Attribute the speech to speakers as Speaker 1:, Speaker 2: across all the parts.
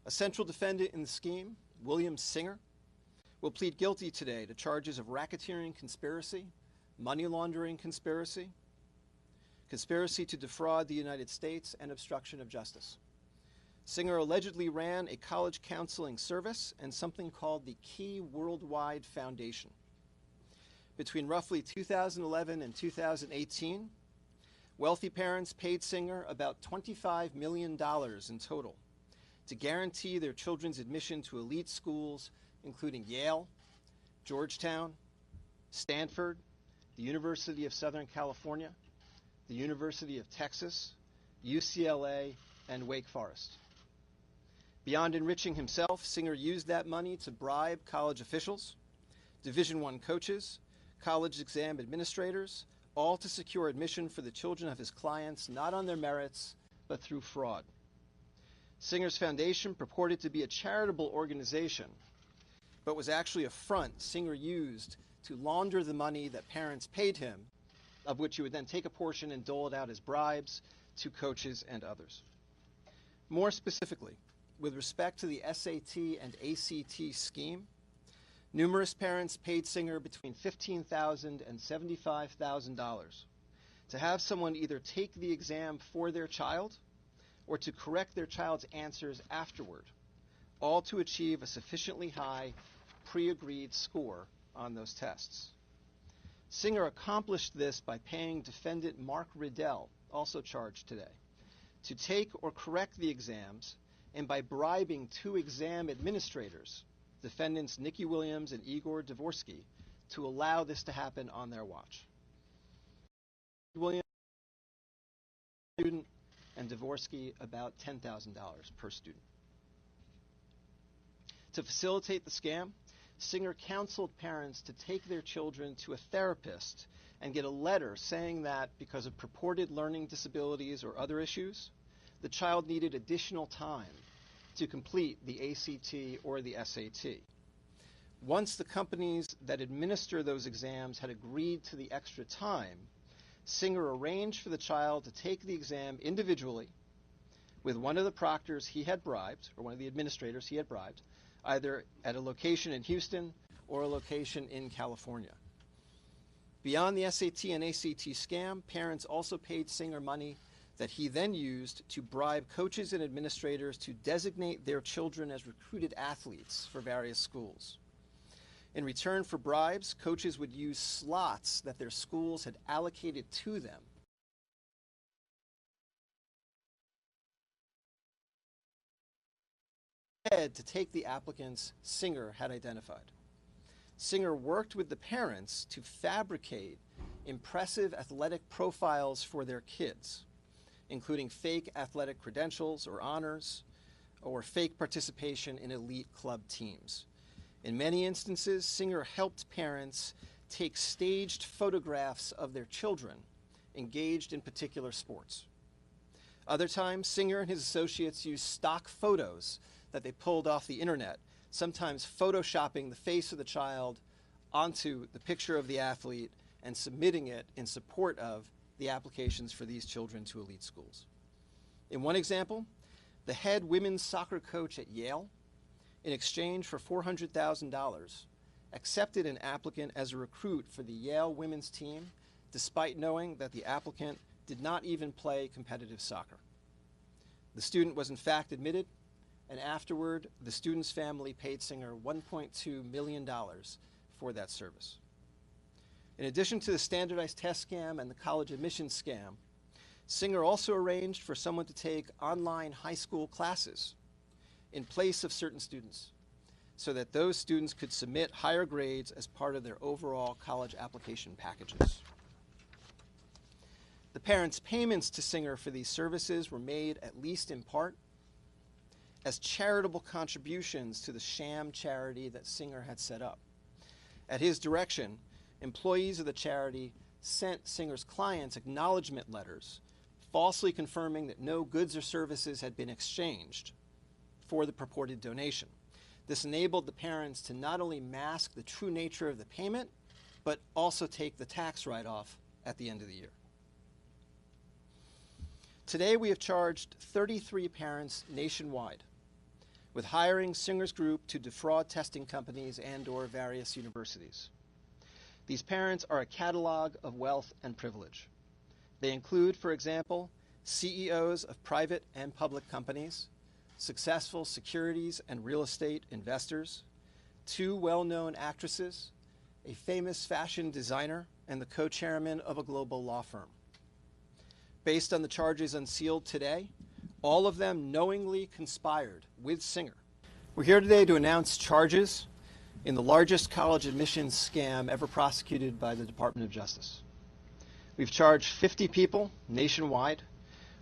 Speaker 1: A central defendant in the scheme, William Singer, will plead guilty today to charges of racketeering conspiracy, money laundering conspiracy, conspiracy to defraud the United States, and obstruction of justice. Singer allegedly ran a college counseling service and something called the Key Worldwide Foundation. Between roughly 2011 and 2018, wealthy parents paid Singer about $25 million in total to guarantee their children's admission to elite schools, including Yale, Georgetown, Stanford, the University of Southern California, the University of Texas, UCLA, and Wake Forest. Beyond enriching himself, Singer used that money to bribe college officials, Division I coaches, college exam administrators, all to secure admission for the children of his clients, not on their merits, but through fraud. Singer's foundation purported to be a charitable organization, but was actually a front Singer used to launder the money that parents paid him, of which he would then take a portion and dole it out as bribes to coaches and others. More specifically, with respect to the SAT and ACT scheme, numerous parents paid Singer between $15,000 and $75,000 to have someone either take the exam for their child or to correct their child's answers afterward, all to achieve a sufficiently high pre-agreed score on those tests. Singer accomplished this by paying defendant Mark Riddell, also charged today, to take or correct the exams, and by bribing two exam administrators, defendants Nikki Williams and Igor Dvorsky, to allow this to happen on their watch. Williams, student, and Dvorsky about $10,000 per student. To facilitate the scam, Singer counseled parents to take their children to a therapist and get a letter saying that because of purported learning disabilities or other issues, the child needed additional time to complete the ACT or the SAT. Once the companies that administer those exams had agreed to the extra time, Singer arranged for the child to take the exam individually with one of the proctors he had bribed, or one of the administrators he had bribed, either at a location in Houston or a location in California. Beyond the SAT and ACT scam, parents also paid Singer money that he then used to bribe coaches and administrators to designate their children as recruited athletes for various schools. In return for bribes, coaches would use slots that their schools had allocated to them to take the applicants Singer had identified. Singer worked with the parents to fabricate impressive athletic profiles for their kids, including fake athletic credentials or honors, or fake participation in elite club teams. In many instances, Singer helped parents take staged photographs of their children engaged in particular sports. Other times, Singer and his associates used stock photos that they pulled off the internet, sometimes photoshopping the face of the child onto the picture of the athlete and submitting it in support of the applications for these children to elite schools. In one example, the head women's soccer coach at Yale, in exchange for $400,000, accepted an applicant as a recruit for the Yale women's team, despite knowing that the applicant did not even play competitive soccer. The student was in fact admitted, and afterward, the student's family paid Singer $1.2 million for that service. In addition to the standardized test scam and the college admissions scam, Singer also arranged for someone to take online high school classes in place of certain students, so that those students could submit higher grades as part of their overall college application packages. The parents' payments to Singer for these services were made, at least in part, as charitable contributions to the sham charity that Singer had set up. At his direction, employees of the charity sent Singer's clients acknowledgement letters, falsely confirming that no goods or services had been exchanged for the purported donation. This enabled the parents to not only mask the true nature of the payment, but also take the tax write-off at the end of the year. Today we have charged 33 parents nationwide with hiring Singer's Group to defraud testing companies and/or various universities. These parents are a catalog of wealth and privilege. They include, for example, CEOs of private and public companies, successful securities and real estate investors, two well-known actresses, a famous fashion designer, and the co-chairman of a global law firm. Based on the charges unsealed today, all of them knowingly conspired with Singer. We're here today to announce charges in the largest college admissions scam ever prosecuted by the Department of Justice. We've charged 50 people nationwide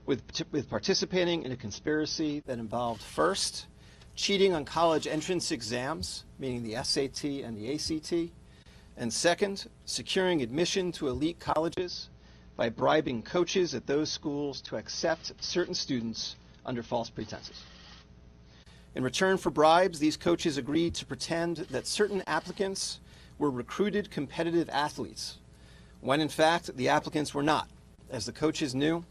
Speaker 1: with participating in a conspiracy that involved, first, cheating on college entrance exams, meaning the SAT and the ACT, and second, securing admission to elite colleges by bribing coaches at those schools to accept certain students under false pretenses. In return for bribes, these coaches agreed to pretend that certain applicants were recruited competitive athletes, when in fact the applicants were not. As the coaches knew,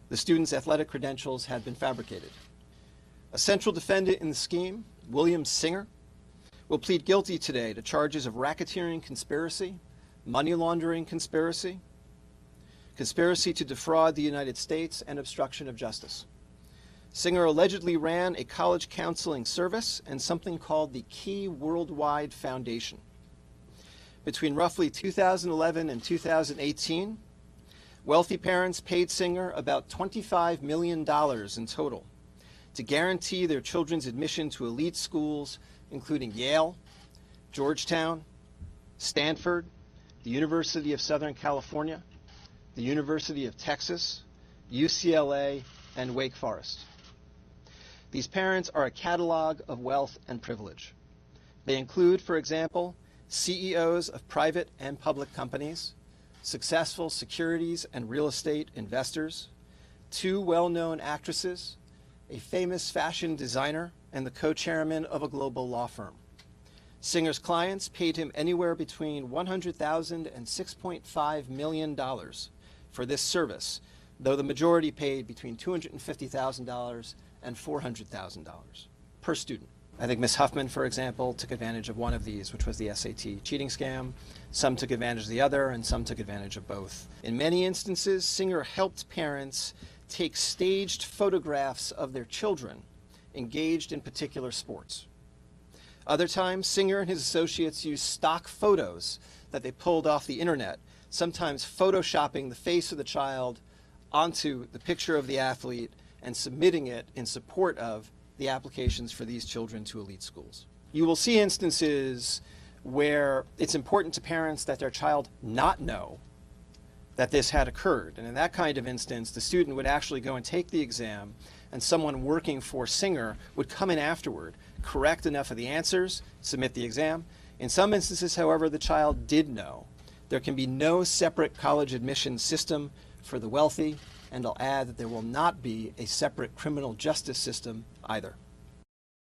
Speaker 1: the students' athletic credentials had been fabricated. A central defendant in the scheme, William Singer, will plead guilty today to charges of racketeering conspiracy, money laundering conspiracy, conspiracy to defraud the United States, and obstruction of justice. Singer allegedly ran a college counseling service and something called the Key Worldwide Foundation. Between roughly 2011 and 2018, wealthy parents paid Singer about $25 million in total to guarantee their children's admission to elite schools, including Yale, Georgetown, Stanford, the University of Southern California, the University of Texas, UCLA, and Wake Forest. These parents are a catalog of wealth and privilege. They include, for example, CEOs of private and public companies, successful securities and real estate investors, two well-known actresses, a famous fashion designer, and the co-chairman of a global law firm. Singer's clients paid him anywhere between $100,000 and $6.5 million for this service, though the majority paid between $250,000 and $400,000 per student. I think Ms. Huffman, for example, took advantage of one of these, which was the SAT cheating scam. Some took advantage of the other, and some took advantage of both. In many instances, Singer helped parents take staged photographs of their children engaged in particular sports. Other times, Singer and his associates used stock photos that they pulled off the internet, sometimes photoshopping the face of the child onto the picture of the athlete and submitting it in support of the applications for these children to elite schools. You will see instances where it's important to parents that their child not know that this had occurred. And in that kind of instance, the student would actually go and take the exam, and someone working for Singer would come in afterward, correct enough of the answers, submit the exam. In some instances, however, the child did know. There can be no separate college admission system for the wealthy, and I'll add that there will not be a separate criminal justice system either.